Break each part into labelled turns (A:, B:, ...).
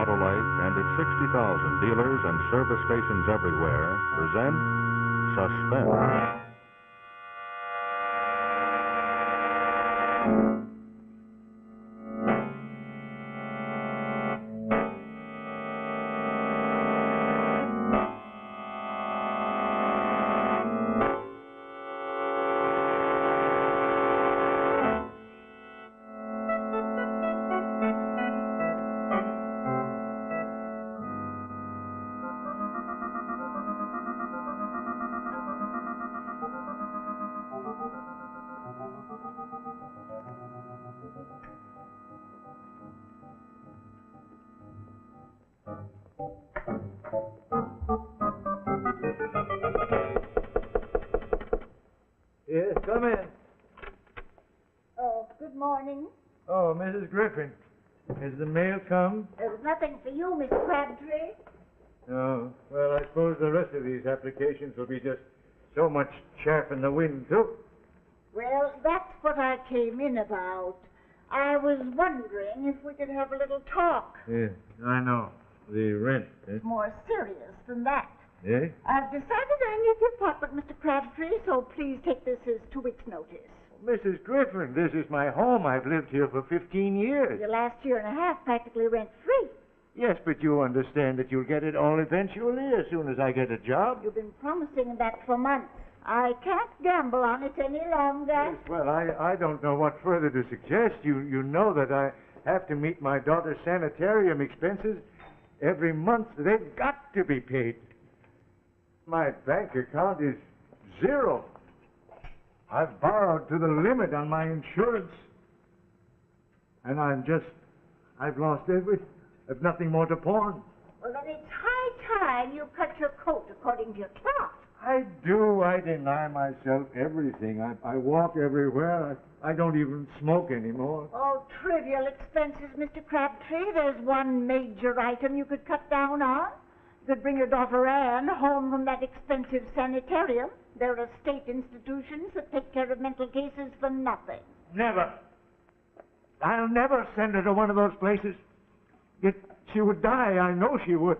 A: Autolite and its 60,000 dealers and service stations everywhere present Suspense.
B: Yes, come in.
C: Oh, good morning.
B: Oh, Mrs. Griffin. Has the mail come?
C: There's nothing for you, Miss Crabtree.
B: No. Well, I suppose the rest of these applications will be just so much chaff in the wind, too.
C: Well, that's what I came in about. I was wondering if we could have a little talk.
B: Yeah, I know. The rent, eh?
C: More serious than that.
B: Eh?
C: I've decided I need the apartment, Mr. Crabtree, so please take this as 2 weeks' notice.
B: Mrs. Griffin, this is my home. I've lived here for 15 years.
C: The last year and a half practically rent-free.
B: Yes, but you understand that you'll get it all eventually as soon as I get a job.
C: You've been promising that for months. I can't gamble on it any longer.
B: Yes, well, I don't know what further to suggest. You know that I have to meet my daughter's sanitarium expenses every month. They've got to be paid. My bank account is zero. I've borrowed to the limit on my insurance. And I've lost everything. I've nothing more to pawn.
C: Well, then it's high time you cut your coat according to your cloth.
B: I do. I deny myself everything. I walk everywhere. I don't even smoke anymore.
C: Oh, trivial expenses, Mr. Crabtree. There's one major item you could cut down on. You could bring your daughter Anne home from that expensive sanitarium. There are state institutions that take care of mental cases for nothing.
B: Never. I'll never send her to one of those places. She would die. I know she would.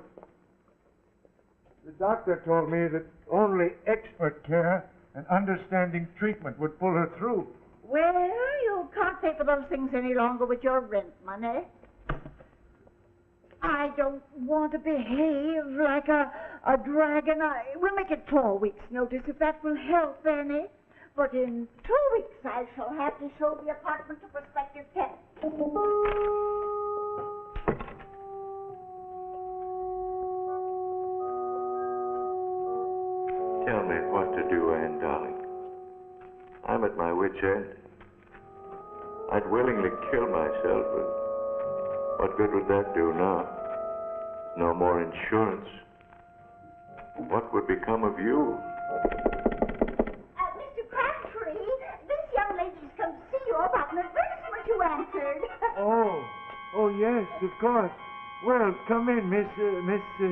B: The doctor told me that only expert care and understanding treatment would pull her through.
C: Well, you can't pay for those things any longer with your rent money. I don't want to behave like a dragon. We'll make it 4 weeks' notice if that will help, Annie. But in 2 weeks I shall have to show the apartment to prospective tenants.
B: Tell me what to do, Anne, darling. I'm at my wit's end. I'd willingly kill myself, but what good would that do now? No more insurance. What would become of you?
C: Mr. Crabtree, this young lady's come to see you about an advertisement you answered.
B: Oh, yes, of course. Well, come in, Miss...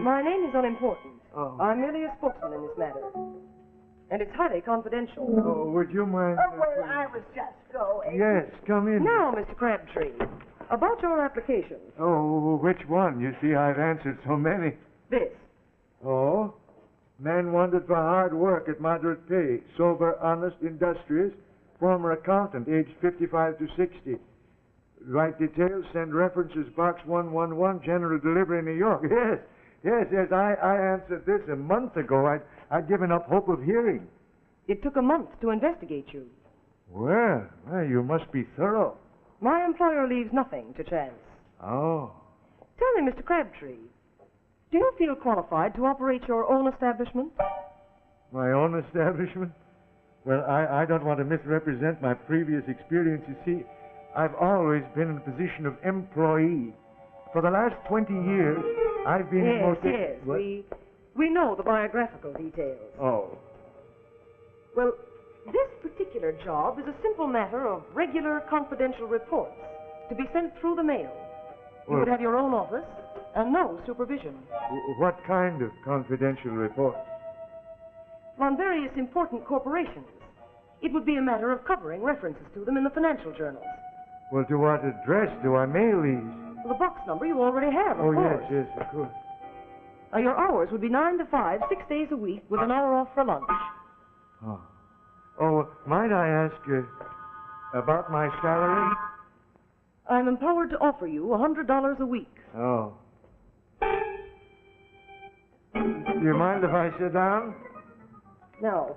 D: My name is unimportant.
B: Oh.
D: I'm merely a spokesman in this matter. And it's highly confidential.
B: Oh, would you mind...
C: Oh, well, I was just going.
B: Yes, come in.
D: Now, Mr. Crabtree, about your application.
B: Oh, which one? You see, I've answered so many.
D: This.
B: Oh? Man wanted for hard work at moderate pay. Sober, honest, industrious. Former accountant, aged 55 to 60. Write details, send references, box 111, general delivery, New York. Yes, I answered this a month ago. I'd given up hope of hearing.
D: It took a month to investigate you.
B: Well, you must be thorough.
D: My employer leaves nothing to chance.
B: Oh.
D: Tell me, Mr. Crabtree, do you feel qualified to operate your own establishment?
B: My own establishment? Well, I don't want to misrepresent my previous experience. You see, I've always been in a position of employee. For the last 20 years, I've been...
D: Yes. We know the biographical details.
B: Oh.
D: Well, this particular job is a simple matter of regular confidential reports to be sent through the mail. You would have your own office and no supervision.
B: What kind of confidential reports?
D: On various important corporations. It would be a matter of covering references to them in the financial journals.
B: Well, to what address do I mail these?
D: Well, the box number you already have, of
B: Oh,
D: course.
B: yes, of course.
D: Your hours would be 9 to 5, 6 days a week, with an hour off for lunch.
B: Oh. Oh, might I ask about my salary?
D: I'm empowered to offer you $100 a week.
B: Oh. Do you mind if I sit down?
D: Now,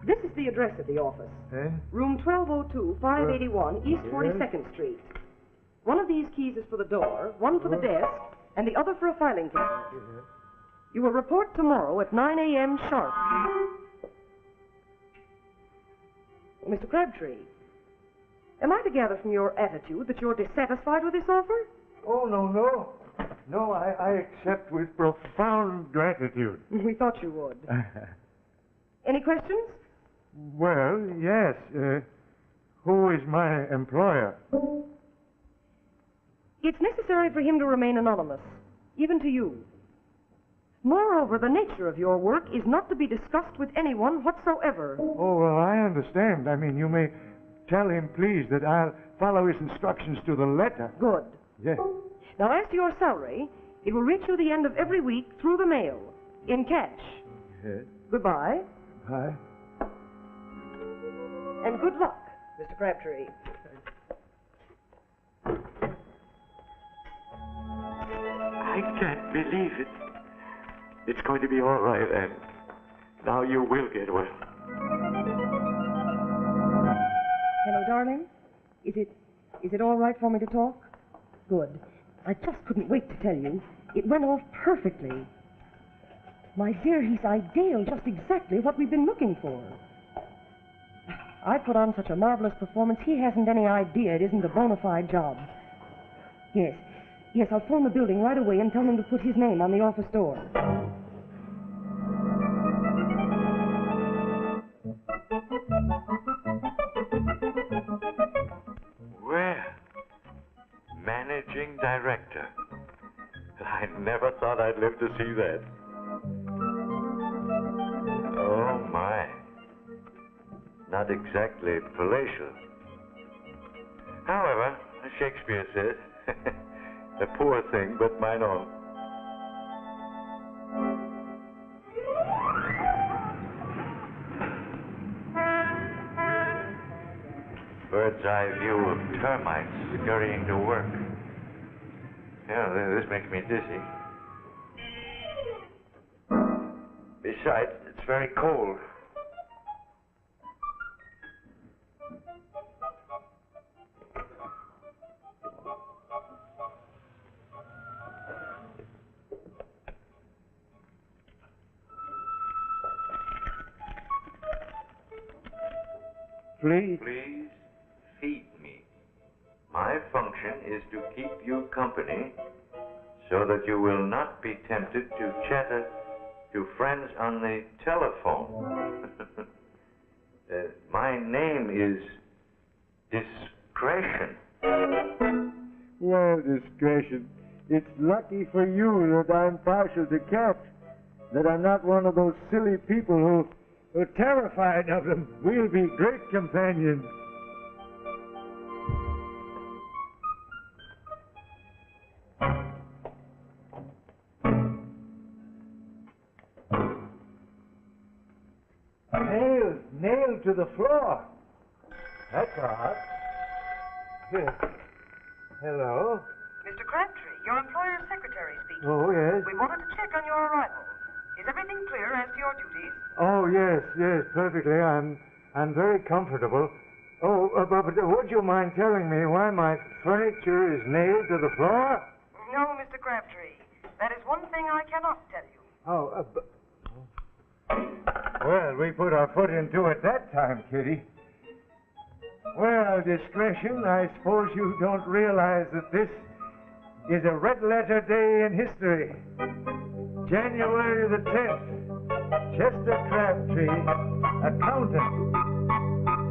D: this is the address of the office.
B: Eh?
D: Room 1202, 581, East
B: Yes.
D: 42nd Street. One of these keys is for the door, one for the desk, and the other for a filing cabinet. You will report tomorrow at 9 a.m. sharp. Mr. Crabtree, am I to gather from your attitude that you're dissatisfied with this offer?
B: Oh, no. No, I accept with profound gratitude.
D: We thought you would. Any questions?
B: Well, yes. Who is my employer?
D: It's necessary for him to remain anonymous, even to you. Moreover, the nature of your work is not to be discussed with anyone whatsoever.
B: Oh, well, I understand. I mean, you may tell him, please, that I'll follow his instructions to the letter.
D: Good.
B: Yes.
D: Now, as to your salary, it will reach you the end of every week through the mail, in cash.
B: Yes.
D: Goodbye,
B: Hi.
D: and good luck, Mr. Crabtree.
E: I can't believe it. It's going to be all right, and now you will get well.
D: Hello, darling. Is it all right for me to talk? Good. I just couldn't wait to tell you. It went off perfectly. My dear, he's ideal, just exactly what we've been looking for. I put on such a marvelous performance, he hasn't any idea it isn't a bona fide job. Yes, I'll phone the building right away and tell them to put his name on the office door.
E: Well, managing director. I never thought I'd live to see that. Oh, my. Not exactly palatial. However, as Shakespeare said, a poor thing, but mine own. Bird's eye view of termites scurrying to work. Yeah, this makes me dizzy. Besides, it's very cold.
B: Please?
E: Please feed me. My function is to keep you company so that you will not be tempted to chatter to friends on the telephone. My name is Discretion.
B: Well, discretion. It's lucky for you that I'm partial to cats, that I'm not one of those silly people who are terrified of them. We'll be great companions. Nailed to the floor. That's odd. Here. Hello.
D: Mr. Crabtree, your employer's secretary speaking.
B: Oh, yes.
D: We wanted to check on your arrival. Is everything clear as to your duties?
B: Oh, yes, perfectly. I'm very comfortable. Oh, but would you mind telling me why my furniture is nailed to the floor?
D: No, Mr. Crabtree. That is one thing I cannot tell you.
B: Oh, well, we put our foot into it that time, Kitty. Well, Discretion, I suppose you don't realize that this is a red-letter day in history. January the 10th, Chester Crabtree, accountant.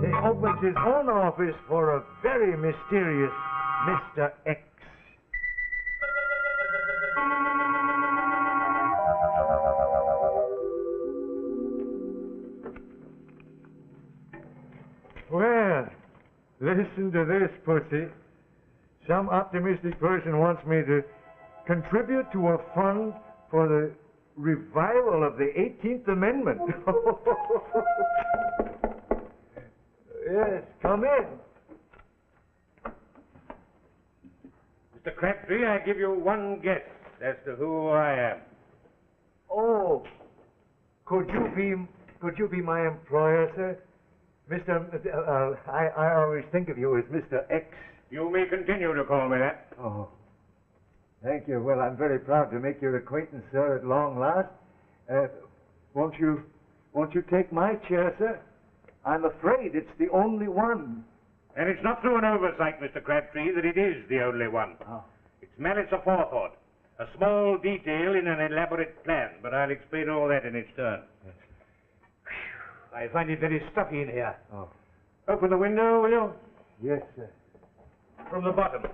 B: He opens his own office for a very mysterious Mr. X. Well, listen to this, Pussy. Some optimistic person wants me to contribute to a fund for the revival of the 18th Amendment. Yes, come in.
F: Mr. Crabtree, I give you one guess as to who I am.
B: Oh, could you be my employer, sir? I always think of you as Mr. X.
F: You may continue to call me that.
B: Oh, thank you. Well, I'm very proud to make your acquaintance, sir, at long last. Won't you take my chair, sir? I'm afraid it's the only one.
F: And it's not through an oversight, Mr. Crabtree, that it is the only one.
B: Oh.
F: It's malice aforethought. A small detail in an elaborate plan, but I'll explain all that in its turn.
B: Yes.
F: I find it very stuffy in here.
B: Oh.
F: Open the window, will you?
B: Yes, sir.
F: From the bottom.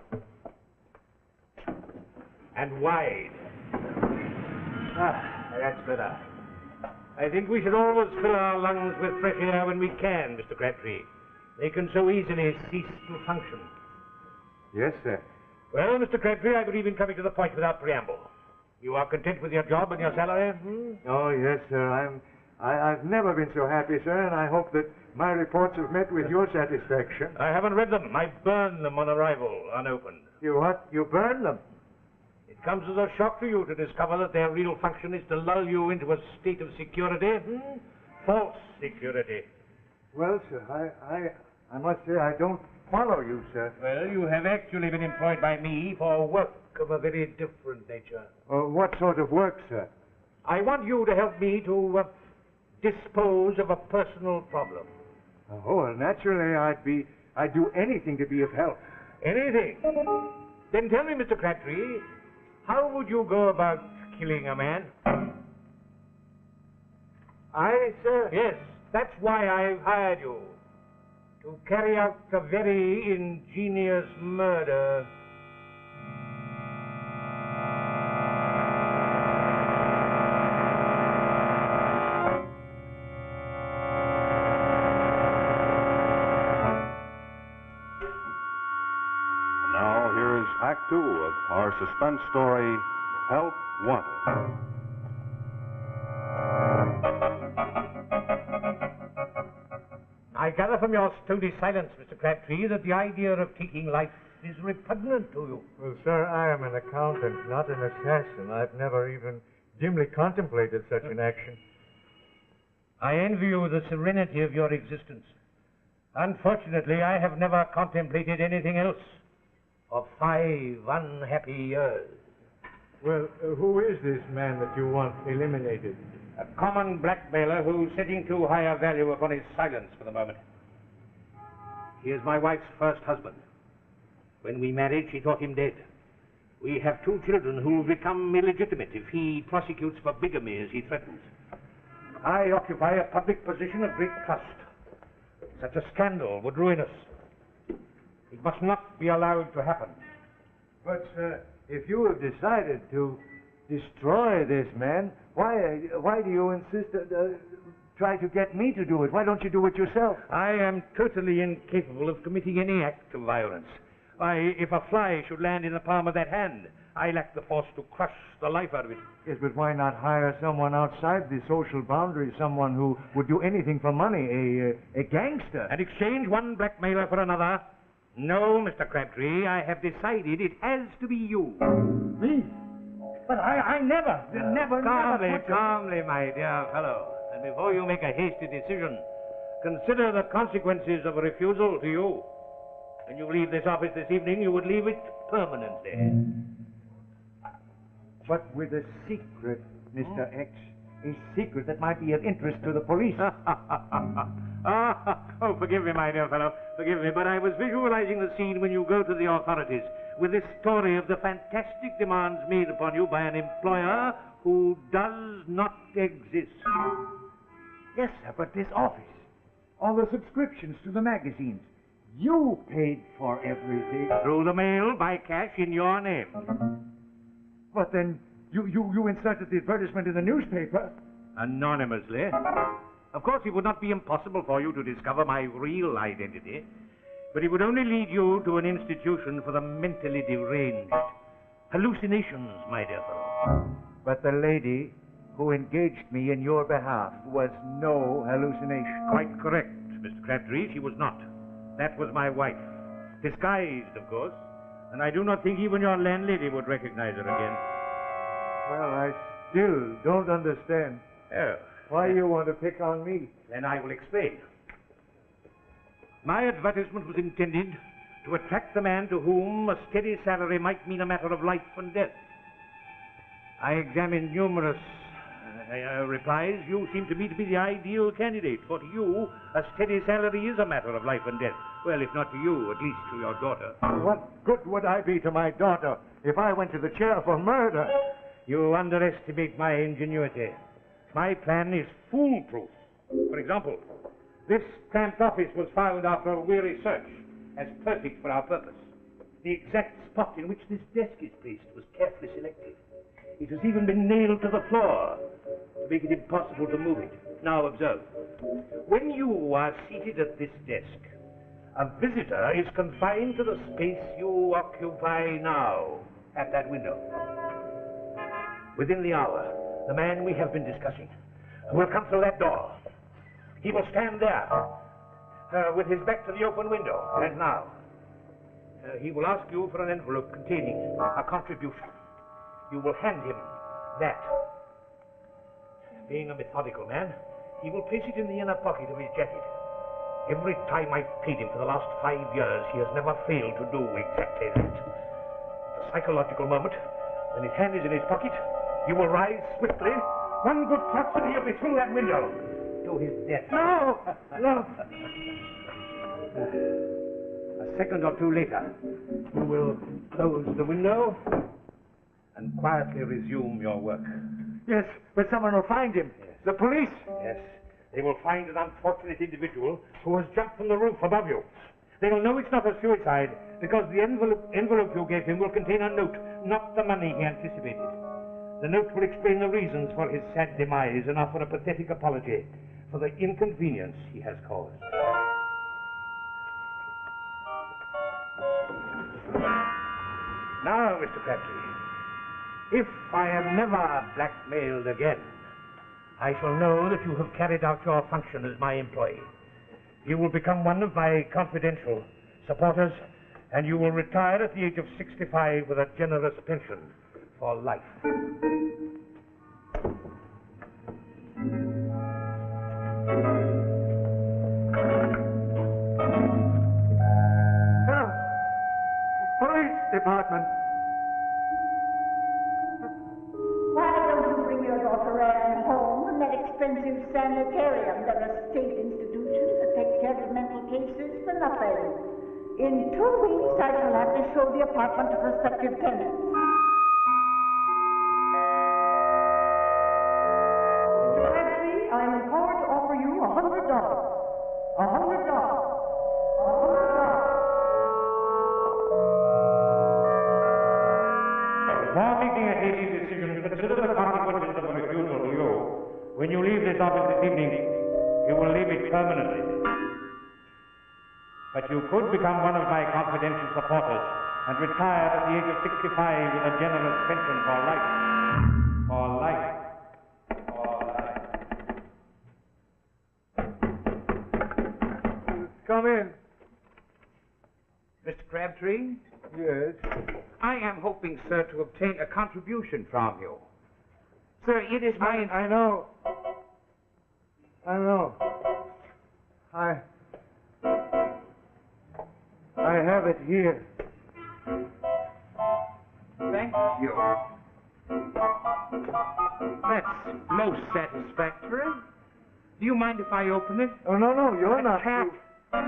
F: And wide. That's better. I think we should always fill our lungs with fresh air when we can, Mr. Crabtree. They can so easily cease to function.
B: Yes, sir.
F: Well, Mr. Crabtree, I believe in coming to the point without preamble. You are content with your job and your salary?
B: Oh, yes, sir. I've never been so happy, sir, and I hope that my reports have met with your satisfaction.
F: I haven't read them. I burned them on arrival, unopened.
B: You what? You burned them?
F: It comes as a shock to you to discover that their real function is to lull you into a state of security. False security.
B: Well, sir, I must say I don't follow you, sir.
F: Well, you have actually been employed by me for work of a very different nature.
B: What sort of work, sir?
F: I want you to help me to dispose of a personal problem.
B: Oh, well, naturally, I'd do anything to be of help.
F: Anything? Then tell me, Mr. Crabtree, how would you go about killing a man?
B: I, sir?
F: Yes, that's why I've hired you. To carry out a very ingenious murder.
A: Now, here is Act 2 of our suspense story, Help Wanted.
F: I gather from your stony silence, Mr. Crabtree, that the idea of taking life is repugnant to you.
B: Well, sir, I am an accountant, not an assassin. I've never even dimly contemplated such an action.
F: I envy you the serenity of your existence. Unfortunately, I have never contemplated anything else for 5 unhappy years.
B: Well, who is this man that you want eliminated?
F: A common blackmailer who's setting too high a value upon his silence for the moment. He is my wife's first husband. When we married, she thought him dead. We have 2 children who will become illegitimate if he prosecutes for bigamy as he threatens. I occupy a public position of great trust. Such a scandal would ruin us. It must not be allowed to happen.
B: But, sir, if you have decided to destroy this man, why do you insist try to get me to do it? Why don't you do it yourself?
F: I am totally incapable of committing any act of violence. Why, if a fly should land in the palm of that hand, I lack the force to crush the life out of it.
B: Yes, but why not hire someone outside the social boundaries, someone who would do anything for money, a gangster?
F: And exchange one blackmailer for another? No, Mr. Crabtree, I have decided it has to be you.
B: Me? But I never.
F: Calmly, my dear fellow. And before you make a hasty decision, consider the consequences of a refusal to you. When you leave this office this evening, you would leave it permanently.
B: But with a secret, Mr. X. A secret that might be of interest to the police.
F: Oh, forgive me, my dear fellow. Forgive me, but I was visualizing the scene when you go to the authorities with this story of the fantastic demands made upon you by an employer who does not exist.
B: Yes, sir, but this office, all the subscriptions to the magazines, you paid for everything.
F: Through the mail, by cash, in your name.
B: But then you inserted the advertisement in the newspaper.
F: Anonymously. Of course, it would not be impossible for you to discover my real identity. but it would only lead you to an institution for the mentally deranged. Hallucinations, my dear fellow.
B: But the lady who engaged me in your behalf was no hallucination.
F: Quite correct, Mr. Crabtree. She was not. That was my wife. Disguised, of course. And I do not think even your landlady would recognize her again.
B: Well, I still don't understand
F: Oh.
B: why you want to pick on me.
F: Then I will explain. My advertisement was intended to attract the man to whom a steady salary might mean a matter of life and death. I examined numerous replies. You seem to me to be the ideal candidate, for to you, a steady salary is a matter of life and death. Well, if not to you, at least to your daughter.
B: What good would I be to my daughter if I went to the chair for murder?
F: You underestimate my ingenuity. My plan is foolproof. For example, this cramped office was found after a weary search as perfect for our purpose. The exact spot in which this desk is placed was carefully selected. It has even been nailed to the floor to make it impossible to move it. Now observe. When you are seated at this desk, a visitor is confined to the space you occupy now at that window. Within the hour, the man we have been discussing will come through that door. He will stand there with his back to the open window, as now. He will ask you for an envelope containing a contribution. You will hand him that. Being a methodical man, he will place it in the inner pocket of his jacket. Every time I've paid him for the last 5 years, he has never failed to do exactly that. At the psychological moment, when his hand is in his pocket, you will rise swiftly. One good thrust and he'll be through that window to his death.
B: No! No!
F: A second or two later, you will close the window and quietly resume your work.
B: Yes, but someone will find him.
F: Yes.
B: The police.
F: Yes, they will find an unfortunate individual who has jumped from the roof above you. They will know it's not a suicide because the envelope you gave him will contain a note, not the money he anticipated. The note will explain the reasons for his sad demise and offer a pathetic apology for the inconvenience he has caused. Now, Mr. Crabtree, if I am never blackmailed again, I shall know that you have carried out your function as my employee. You will become one of my confidential supporters, and you will retire at the age of 65 with a generous pension for life.
B: Hello. Police department.
C: Why don't you bring your daughter Anne home from that expensive sanitarium? There are state institutions that take care of mental cases for nothing. In 2 weeks, I shall have to show the apartment to prospective tenants.
D: Mr. Crabtree, I am empowered to offer you $100. $100.
F: Before making a hasty decision, consider the consequences of a refusal to you. When you leave this office this evening, you will leave it permanently. But you could become one of my confidential supporters and retire at the age of 65 with a generous pension for life. For life. For life.
B: Come in.
F: Mr. Crabtree,
B: Yes.
F: I am hoping, sir, to obtain a contribution from you. Sir, it is my...
B: I know. I know. I have it here.
F: Thank you. That's most satisfactory. Do you mind if I open it?
B: Oh, no, you're not.
F: Cat.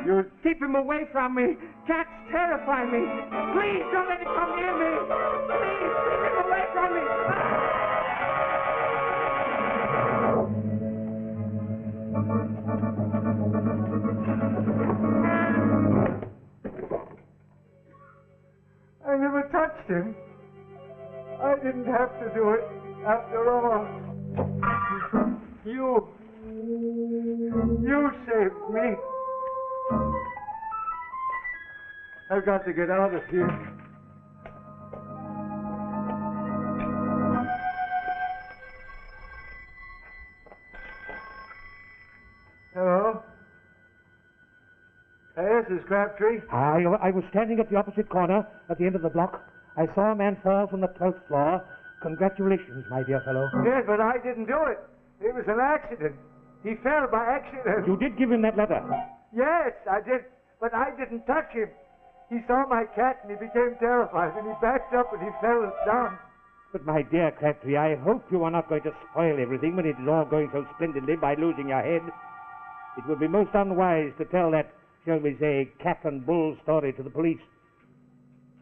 B: You're...
F: Keep him away from me. Cats terrify me. Please don't let him come near me. Please keep him away from me.
B: I never touched him. I didn't have to do it after all. You saved me. I've got to get out of here. Hello? Yes, this is Crabtree.
F: I was standing at the opposite corner at the end of the block. I saw a man fall from the 12th floor. Congratulations, my dear fellow.
B: Yes, but I didn't do it. It was an accident. He fell by accident.
F: You did give him that letter.
B: Yes, I did. But I didn't touch him. He saw my cat and he became terrified and he backed up and he fell down.
F: But, my dear Crabtree, I hope you are not going to spoil everything when it is all going so splendidly by losing your head. It would be most unwise to tell that, shall we say, cat and bull story to the police.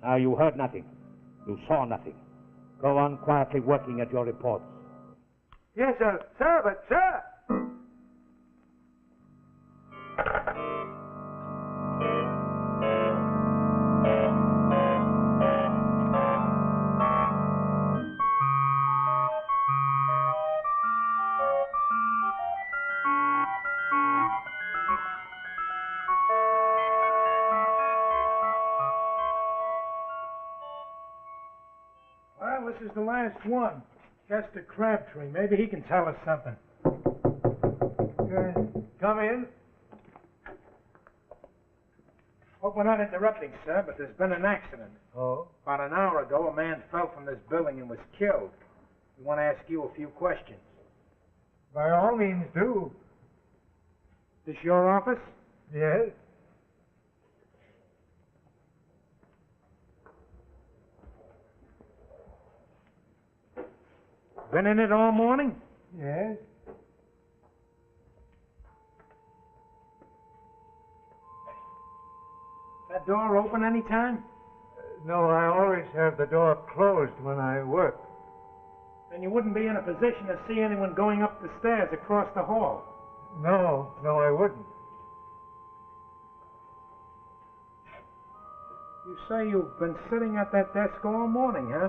F: Now, you heard nothing. You saw nothing. Go on quietly working at your reports.
B: Yes, sir. Sir, but sir!
G: Well, this is the last one. Chester Crabtree. Maybe he can tell us something.
B: Come in.
G: Hope we're not interrupting, sir, but there's been an accident.
B: Oh?
G: About an hour ago, a man fell from this building and was killed. We want to ask you a few questions.
B: By all means, do.
G: This your office?
B: Yes?
G: Been in it all morning?
B: Yes?
G: That door open any time?
B: No, I always have the door closed when I work.
G: Then you wouldn't be in a position to see anyone going up the stairs across the hall.
B: No, I wouldn't.
G: You say you've been sitting at that desk all morning, huh?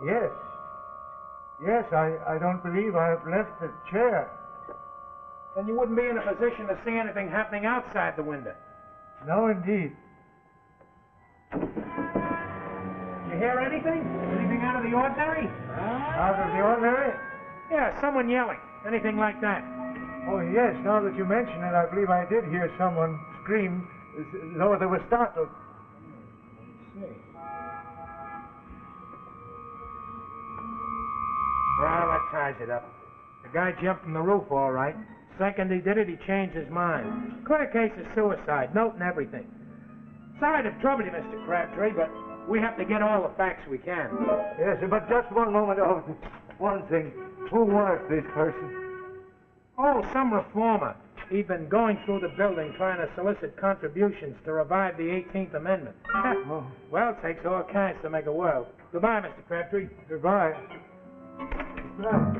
B: Yes. Yes, I don't believe I've left the chair.
G: Then you wouldn't be in a position to see anything happening outside the window.
B: No, indeed.
G: Did you hear anything? Anything out of the ordinary?
B: Out of the ordinary?
G: Yeah, someone yelling. Anything like that.
B: Oh, yes, now that you mention it, I believe I did hear someone scream as though they were startled.
G: Let's see. Well, that ties it up. The guy jumped from the roof, all right. Second he did it, he changed his mind. Clear case of suicide, note and everything. Sorry to trouble you, Mr. Crabtree, but we have to get all the facts we can.
B: Yes, but just one moment. Oh, one thing. Who was this person?
G: Oh, some reformer. He'd been going through the building trying to solicit contributions to revive the 18th Amendment.
B: Oh.
G: Well, it takes all kinds to make a world. Goodbye, Mr. Crabtree.
B: Goodbye. Goodbye.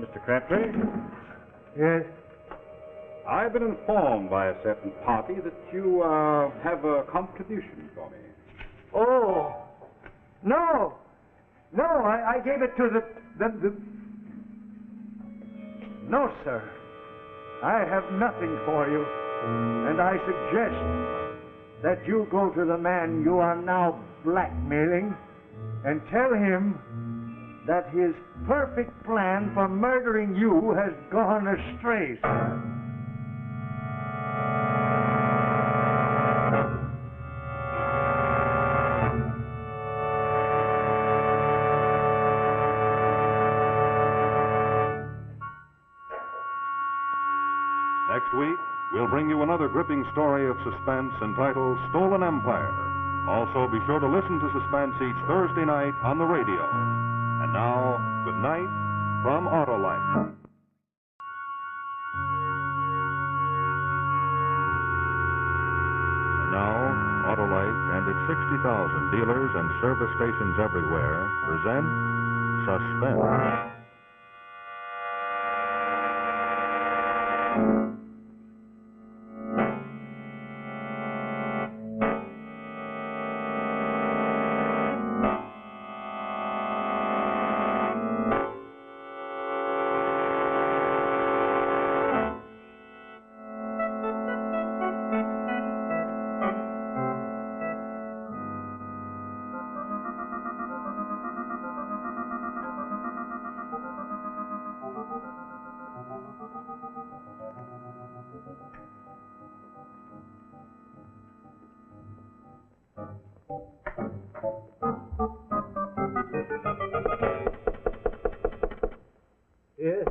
A: Mr. Crabtree,
B: Yes?
A: I've been informed by a certain party that you have a contribution for me.
B: Oh. No. No, I gave it to the... No, sir. I have nothing for you. And I suggest that you go to the man you are now blackmailing and tell him that his perfect plan for murdering you has gone astray, sir.
A: Next week, we'll bring you another gripping story of suspense entitled Stolen Empire. Also, be sure to listen to Suspense each Thursday night on the radio. And now, good night from Autolite. And now, Autolite and its 60,000 dealers and service stations everywhere present Suspense.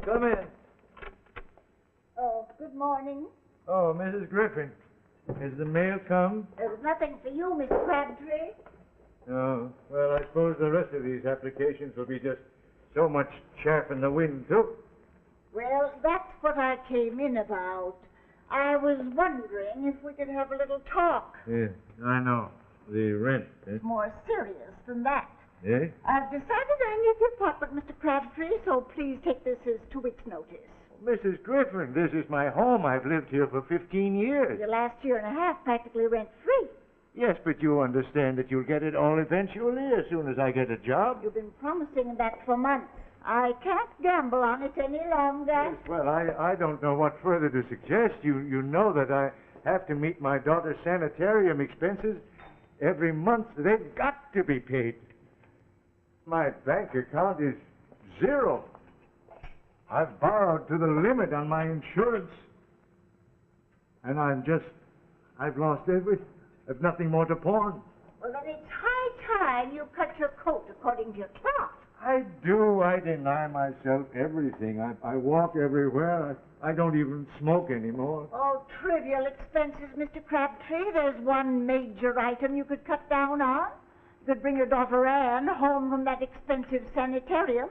B: come in.
C: Oh, good morning.
B: Oh, Mrs. Griffin, has the mail come?
C: There's nothing for you, Mr. Crabtree.
B: Oh, well, I suppose the rest of these applications will be just so much chaff in the wind, too.
C: Well, that's what I came in about. I was wondering if we could have a little talk.
B: Yeah, I know. The rent, eh?
C: It's more serious than that.
B: Eh?
C: I've decided I need the apartment, Mr. Crabtree, so please take this as 2 weeks' notice.
B: Mrs. Griffin, this is my home. I've lived here for 15 years.
C: The last year and a half practically rent-free.
B: Yes, but you understand that you'll get it all eventually as soon as I get a job.
C: You've been promising that for months. I can't gamble on it any longer.
B: Yes, well, I don't know what further to suggest. You know that I have to meet my daughter's sanitarium expenses every month. They've got to be paid. My bank account is zero. I've borrowed to the limit on my insurance. And I've lost everything. I've nothing more to pawn.
C: Well, then it's high time you cut your coat according to your cloth.
B: I do. I deny myself everything. I walk everywhere. I don't even smoke anymore.
C: Oh, trivial expenses, Mr. Crabtree. There's one major item you could cut down on. You could bring your daughter Anne home from that expensive sanitarium.